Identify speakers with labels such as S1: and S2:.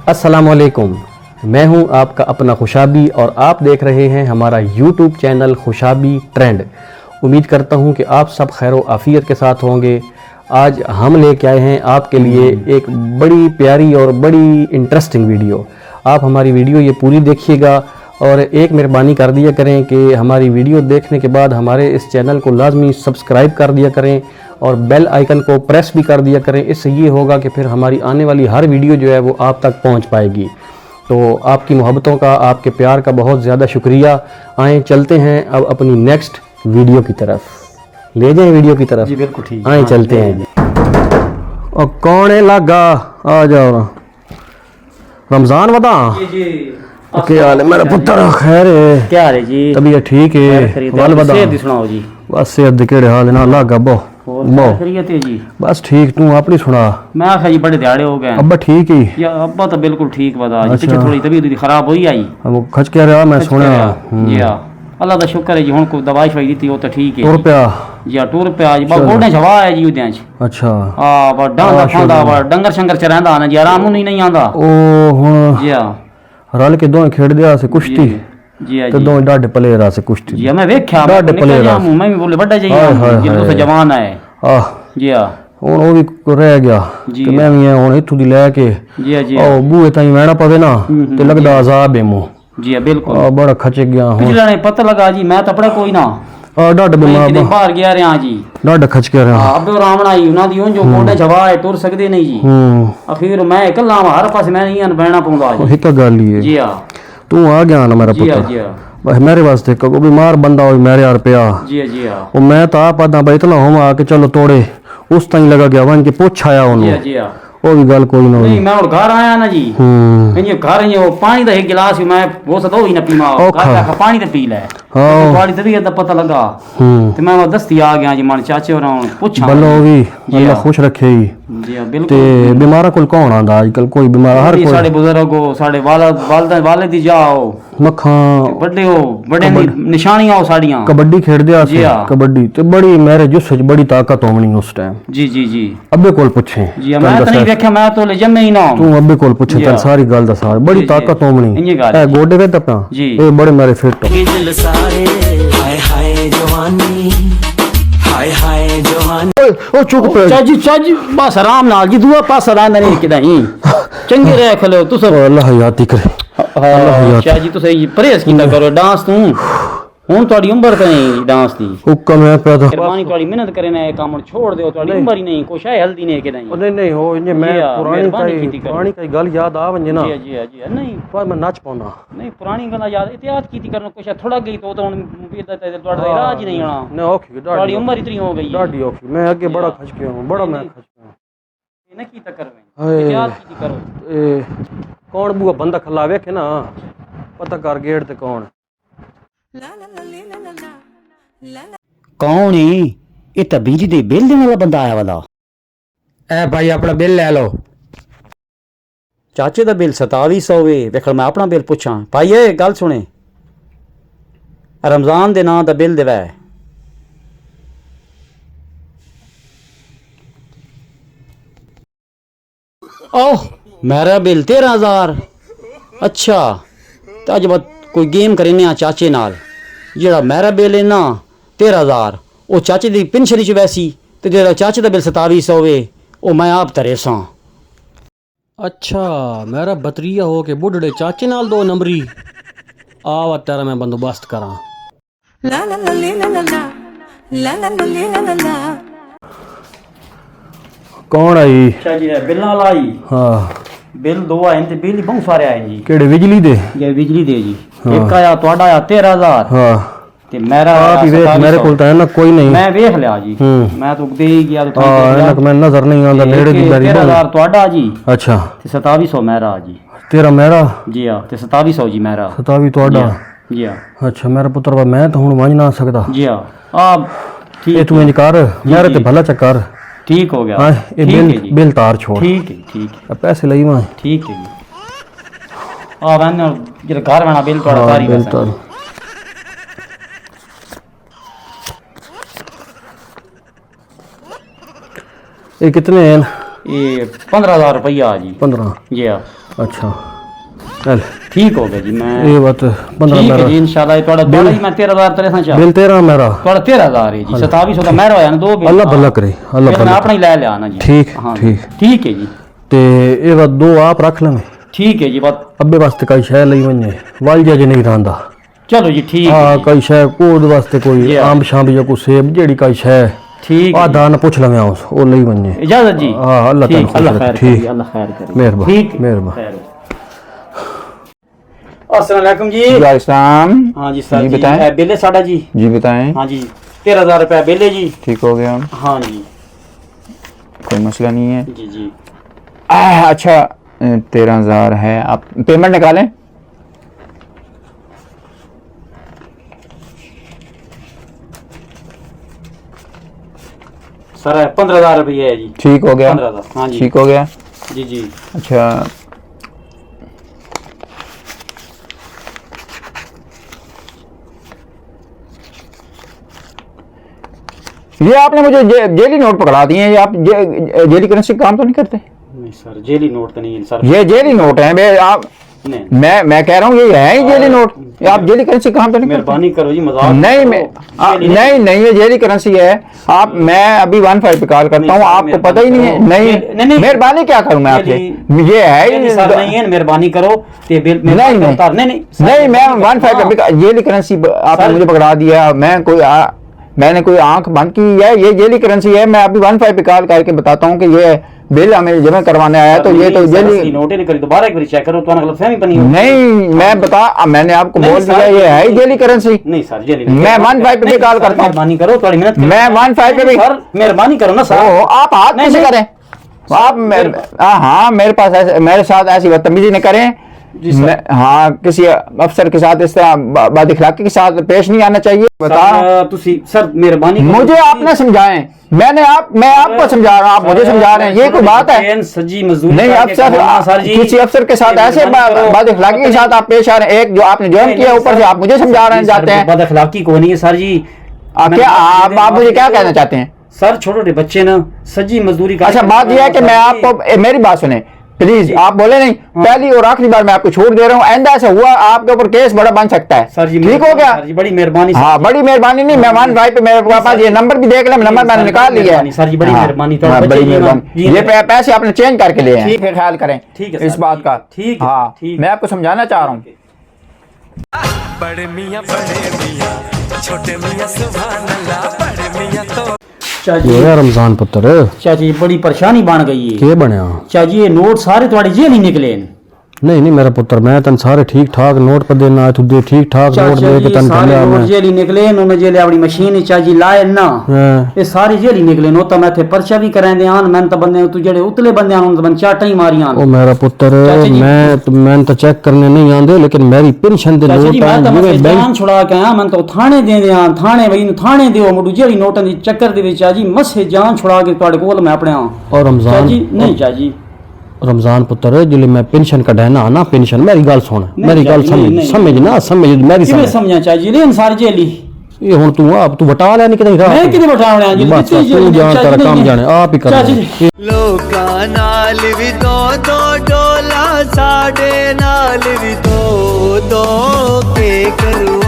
S1: अस्सलामुअलैकुम, मैं हूं आपका अपना खुशाबी और आप देख रहे हैं हमारा यूट्यूब चैनल खुशाबी ट्रेंड। उम्मीद करता हूं कि आप सब खैर व आफियत के साथ होंगे। आज हम लेके आए हैं आपके लिए एक बड़ी प्यारी और बड़ी इंटरेस्टिंग वीडियो। आप हमारी वीडियो ये पूरी देखिएगा और एक मेहरबानी कर दिया करें कि हमारी वीडियो देखने के बाद हमारे इस चैनल को लाजमी सब्सक्राइब कर दिया करें और बेल आइकन को प्रेस भी कर दिया करें। इससे ये होगा कि फिर हमारी आने वाली हर वीडियो जो है वो आप तक पहुंच पाएगी। तो आपकी मोहब्बतों का, आपके प्यार का बहुत ज़्यादा शुक्रिया। आएँ चलते हैं अब अपनी नेक्स्ट वीडियो की तरफ। ले जाएं वीडियो की तरफ।
S2: जी बिल्कुल ठीक।
S1: आएँ चलते हैं। और कौन है लागा, आ जाओ। रमज़ान बता क्या हाल है मेरा पुत्र? खैर है?
S2: क्या हाल है जी?
S1: तबीयत ठीक है? वाल बता।
S2: सुनाओ जी।
S1: बस सेहत केड़े हाल है ना लागा बो
S2: खैरियत है जी।
S1: बस ठीक। तू अपनी सुना।
S2: मैं आखा जी बड़े दिहाड़े हो गए।
S1: अब्बा ठीक ही?
S2: या अब्बा तो बिल्कुल ठीक बता जी।
S1: अच्छा।
S2: पीछे थोड़ी तबीयत खराब हुई आई।
S1: वो खच क्या रहा मैं सुना।
S2: जी हां, अल्लाह दा शुक्र है जी। हुन को दवाई शवाई दी वो तो ठीक है।
S1: टुर पिया?
S2: जी हां टुर पिया जी। बा गोडे छवा है जी उदे च।
S1: अच्छा
S2: हां बा डांदा खांदा बा डंगर शंगर च रहंदा ना जी, आराम नहीं आंदा।
S1: ओ हुन
S2: जी हां
S1: रल के दोए खेड़ दिया से कुश्ती।
S2: जी हां
S1: ते
S2: जी।
S1: दोए डाडे प्लेयर से कुश्ती।
S2: जी मैं वेख्या
S1: डाडे प्लेयर
S2: मैं भी बोले बड़ा जाई जी तो जवान है।
S1: आह
S2: जी हां
S1: हुन ओ भी रह गया
S2: जी
S1: ते मैं भी हुन इथों दी लेके
S2: जी हां जी
S1: ओ बूए ताई वहना पवे ना ते लगदा अजाब है मु।
S2: जी हां बिल्कुल।
S1: बड़ा खच गया हुन।
S2: पिछले ने पता लगा जी मैं तो अपने कोई ना
S1: डाडे बीमार
S2: किते बाहर गया रहा जी।
S1: डाडे खच के रहा।
S2: हां अबे राम आई उना दी जो गोडे छवा है टुर सकदे नहीं जी। आखिर मैं इकल्ला हर पास मैं नहीं बहना पौंदा जी।
S1: हित गल ही है।
S2: जी हां
S1: तू आ गया ना मेरा
S2: जी हां
S1: पुत्र।
S2: जी हां
S1: बस मेरे वास्ते को बीमार बंदा हो मेरे यार पिया।
S2: जी हां जी हां
S1: वो मैं तो आप आदा भाई इतना हो आके चलो तोड़े उस ताई लगा गया वन के पूछ आया
S2: जी
S1: उन्होंने।
S2: हां जी हां
S1: वो भी गल कोई ना हुई।
S2: नहीं मैं और घर आया ना जी। ये घर ये वो पानी दा एक गिलास मैं वो सदो ही ना पीमा घर पानी ते पी ले।
S1: हां
S2: थोड़ी तबीयत दा पता लगा ते मैं वो दस्ती आ गया जी मन चाचे और पूछा
S1: बल्लो भी अल्लाह खुश रखे ही।
S2: जी हां बिल्कुल।
S1: ते बीमारा कुल कौन आंदा आजकल? कोई बीमार हर कोई
S2: साडे बुजुर्ग हो साडे वाले दी जाओ
S1: मखा
S2: बड़े हो बड़े निशानियां हो साड़ियां।
S1: कबड्डी खेड़ दिया
S2: जी हां
S1: कबड्डी ते बड़ी मेरे जुस्स च बड़ी ताकत होनी उस टाइम।
S2: जी जी जी
S1: अब्बे कोल पूछे।
S2: जी मैं तो नहीं देखा मैं तो ले जम्मे ही ना।
S1: तू अब्बे कोल पूछे तन सारी गल दसा बड़ी ताकत होनी ए गोडे वे तपना ए बड़े मेरे फिट दिल सारे हाय हाय जवानी हाय हाय जवानी। ओ चुप पे
S2: चाची बस आराम नाल जी दुआ पास आराम नहीं किदाई चंगे रह खलो तुस
S1: अल्लाह याद करे।
S2: हां चाची तुस परहेज कीता करो डांस तू हुन तोड़ी उम्र तो नहीं डांस दी
S1: हुक्म है पे तो
S2: मेहरबानी तोड़ी मेहनत करे ना काम छोड़ दो तोड़ी उम्र ही नहीं कोई है हल्दी नहीं किदाई।
S1: नहीं नहीं हो इने मैं पुरानी कई गल याद आ वंजे ना।
S2: जी जी नहीं
S1: पर मैं नाच पाऊंगा
S2: नहीं पुरानी गल्ला याद इतिहास कीती करना कुछ थोड़ा गई तो हुन तोड़ा इलाज ही नहीं होना
S1: ना ओके
S2: तोड़ी उम्र इतनी हो गई
S1: डाडी ओके मैं आगे बड़ा खच गया हूं बड़ा मैं खच गया
S2: ये न कीता करवे इतिहास कीती करो।
S1: ए कौन बुआ बंदा खला वेखे ना पता कर गेट ते कौन
S2: कौन ही ये तो बिजली दे बिल देने वाला बंदा आया वाला।
S1: ए भाई अपना बिल ले लो।
S2: चाचे दा बिल 2700 वे वेखल मैं अपना बिल पूछां भाई ए गल सुने रमजान दे नां दा बिल देवे ओह मेरा बिल 13000। अच्छा तो अज बात कोई गेम करेने आ चाचे नाल जेड़ा मेरा बिल है ना 13000 वो चाचे दी पेंशन च वैसी ते जेड़ा चाचे दा बिल 2700 वे वो मैं आप तरे सां।
S1: अच्छा मेरा बतरिया हो के बुढ़ड़े चाचे नाल दो नंबरी आवा तेरा मैं बंदोबस्त करा। ला ला ला ला ला ला ला ला ला ला कौन आई?
S2: अच्छा जी बिल नाल आई।
S1: हां
S2: बिल दो आए ते बिल बहुत सारे आए जी।
S1: केड़े बिजली दे?
S2: ये बिजली दे जी एक आया तोड़ा आया 13000।
S1: हां
S2: ते मेरा
S1: मेरे कोल तो है ना कोई नहीं
S2: मैं वेख लिया जी मैं तो दे ही गया तो
S1: हां मैं नजर नहीं आंदा नेड़े दी मेरी
S2: 13000 तोड़ा जी।
S1: अच्छा
S2: ते 2700 मेरा जी।
S1: तेरा मेरा?
S2: जी हां ते 2700 जी मेरा
S1: 27 तोड़ा।
S2: जी हां
S1: अच्छा मेरा पुत्र मैं तो हुन वंज ना सकदा।
S2: जी हां आप ठीक
S1: तू इंज कर मेरे ते भला चक्कर
S2: ठीक हो गया।
S1: हां ये बिल तार छोड़।
S2: ठीक है
S1: पैसे लई मैं
S2: ठीक है जी आ वैन जेड़ा घर वाला बिल तोड़ा सारी पैसा ये
S1: कितने हैं?
S2: ये 15000 रुपया जी।
S1: 15
S2: जी हाँ
S1: अच्छा चल
S2: ठीक हो गया जी। मैं
S1: ये बात 15
S2: ठीक है
S1: मेरा
S2: जी इंशाल्लाह। ये थोड़ा बड़ा ही मैं 13,000 तेरे सां चाह
S1: बिल 13 मेरा
S2: थोड़ा 13,000 है जी। 2700 का मेरा होया ना दो बिल।
S1: अल्लाह भला करे अल्लाह
S2: फिर मैं
S1: भला
S2: अपना ही ले ले आना जी।
S1: ठीक
S2: हाँ जी,
S1: ठीक
S2: ठीक है जी।
S1: ते ये बात दो आप रख लें
S2: ठीक है जी बात।
S1: अब्बे वास्ते कई शय लई वने वालजा जे नहीं रहंदा
S2: चलो जी ठीक है
S1: हाँ
S2: जी।
S1: कई शय कोद वास्ते कोई
S2: जी,
S1: आम शाम या कोई सेब जेड़ी कई शय
S2: ठीक है
S1: आ
S2: जी।
S1: दान पूछ लवे उस ओ लई वने
S2: इजाजत जी।
S1: हाँ अल्लाह
S2: ठीक,
S1: ताला
S2: अल्लाह
S1: खुश
S2: खैर
S1: रखे,
S2: करे
S1: ठीक
S2: अल्लाह खैर करे।
S1: मेहरबान
S2: ठीक है,
S1: मेहरबान
S2: खैर हो। अस्सलाम वालेकुम जी।
S3: इस्लाम।
S2: हाँ जी सर
S3: जी
S2: जी
S3: बताएं।
S2: बिल है साड़ा जी।
S3: जी बताएं।
S2: हाँ जी 13,000 रुपया बिल है जी।
S3: ठीक हो गया,
S2: हाँ जी
S3: कोई मसला नहीं है।
S2: जी जी।
S3: अच्छा 13,000 है, आप पेमेंट निकालें।
S2: सर 15,000 रुपये है जी।
S3: ठीक हो गया,
S2: 15,000 हाँ जी।
S3: ठीक हो गया।
S2: जी जी।
S3: अच्छा ये आपने मुझे जेली नोट पकड़ा दिए हैं, ये आप जेली करेंसी काम तो नहीं करते?
S2: नहीं सर जेली नोट तो नहीं है सर।
S3: ये जेली नोट है।
S2: नहीं
S3: मैं कह रहा हूँ ये है ही जेली नोट। ये आप जेली करेंसी काम तो नहीं करते?
S2: मेहरबानी करो जी मजाक
S3: नहीं
S2: करो।
S3: नहीं ये जेली करेंसी है। आप मैं अभी 15 पे कॉल करता हूँ, आपको पता ही नहीं है। नहीं मेहरबानी क्या करूँ मैं आपसे, ये है ही
S2: सर नहीं है मेहरबानी करो ते बिल
S3: नहीं
S2: नहीं
S3: मैं 15 पे जेली करेंसी आपने मुझे पकड़ा दिया। मैंने कोई आंख बंद की है? ये जेली करेंसी है। मैं अभी 15 पे कॉल करके बताता हूँ कि ये बिल हमें जमा करवाने आया तो ये तो जेली
S2: नोट नहीं करी दोबारा एक बार चेक करो तो गलतफहमी बनी हो।
S3: नहीं मैंने आपको बोल दिया ये है ही जेली करेंसी।
S2: नहीं सर जेली
S3: मैं 15 पे कॉल करता हूँ।
S2: मेहरबानी करो थोड़ी मेहनत
S3: मैं 15 पे भी
S2: सर मेहरबानी करो ना सर।
S3: आप हाथ कैसे करें आप? हाँ मेरे पास मेरे साथ ऐसी बदतमीजी न करें। हाँ किसी अफसर के साथ इस तरह बदअखलाकी के साथ पेश नहीं आना चाहिए। बता
S2: सर मेहरबानी
S3: मुझे आप ना समझाएं। मैं आपको समझा रहा हूँ, आप मुझे समझा रहे हैं, ये कोई बात है?
S2: सजी मजदूरी
S3: नहीं अफसर किसी अफसर के साथ ऐसे बदअखलाकी के साथ आप पेश आ रहे हैं। एक जो आपने ज्वाइन किया ऊपर से आप मुझे समझा रहे जाते हैं।
S2: बदअखलाकी कोई नहीं है सर जी।
S3: क्या आप मुझे क्या कहना चाहते हैं?
S2: सर छोटे छोटे बच्चे ना सजी मजदूरी का।
S3: अच्छा बात यह है कि मैं आपको मेरी बात सुने प्लीज। आप बोले नहीं पहली और आखिरी बार मैं आपको छोड़ दे रहा हूँ। आइंदा ऐसा हुआ आपके ऊपर केस बड़ा बन सकता है।
S2: सर जी
S3: ठीक हो गया?
S2: सर जी बड़ी मेहरबानी।
S3: हाँ बड़ी मेहरबानी नहीं। मेहमान भाई पे मेरे पास ये नंबर भी देख ले, नंबर मैंने निकाल लिया है।
S2: सर जी बड़ी मेहरबानी।
S3: बड़ी मेहरबानी। ये पैसे आपने चेंज करके लिए हैं। ठीक है ख्याल करें
S2: ठीक है
S3: इस बात का।
S2: ठीक
S3: हाँ मैं आपको समझाना चाह रहा हूँ।
S4: बड़े मियां छोटे मियां सुभान अल्लाह। बड़े मियां तो
S2: चाची
S1: ये रमजान पुत्र
S2: चाची बड़ी परेशानी बन गई है।
S1: के बनया
S2: चाची ये नोट सारे तुम्हारी जेल ही निकले
S1: नहीं मेरा पुत्र मैं तन सारे ठीक ठाक नोट पर देना है तुझे ठीक ठाक नोट दे के तन
S2: सारे
S1: गलिया
S2: नोट
S1: में
S2: जेल ही निकले उन्होंने जेल अपनी मशीन चाची लाए ना
S1: हाँ।
S2: ये सारे जेल ही निकले नो तो मैं थे पर्चा भी करांदे आन मैं तो बंदे तू जेड़े उतले बंदे आन तो चाटा ही मारी आन।
S1: ओ मेरा पुत्र मैं तो चेक करने नहीं आंदे लेकिन मेरी पेंशन दे
S2: चाचा
S1: नोट
S2: जी मैं तो
S1: जिवें
S2: जान
S1: बैंक
S2: छुड़ा के आया मैं तो थाने दे दे आन थाने भाई थाने दियो मुडू जेड़ी नोटां दी चक्कर दे विच चाची मसे जान छुड़ा के ਤੁਹਾਡੇ ਕੋਲ मैं अपने
S1: और रमजान
S2: चाची नहीं चाची
S1: रमजान पुत्र जिले मैं पेंशन कढ़ाना ना पेंशन मेरी गल सुन मेरी गल समझ मेरी
S2: किवें समझा चाची लेन सारी जेली
S1: ये हुन तू बटा ले नहीं किते
S2: मैं किते बटावणे आ जी
S1: बस तू जान तेरा काम जाने आप ही कर
S2: चाची
S4: लोकां नाल भी दो डोला साडे नाल भी दो के करूं।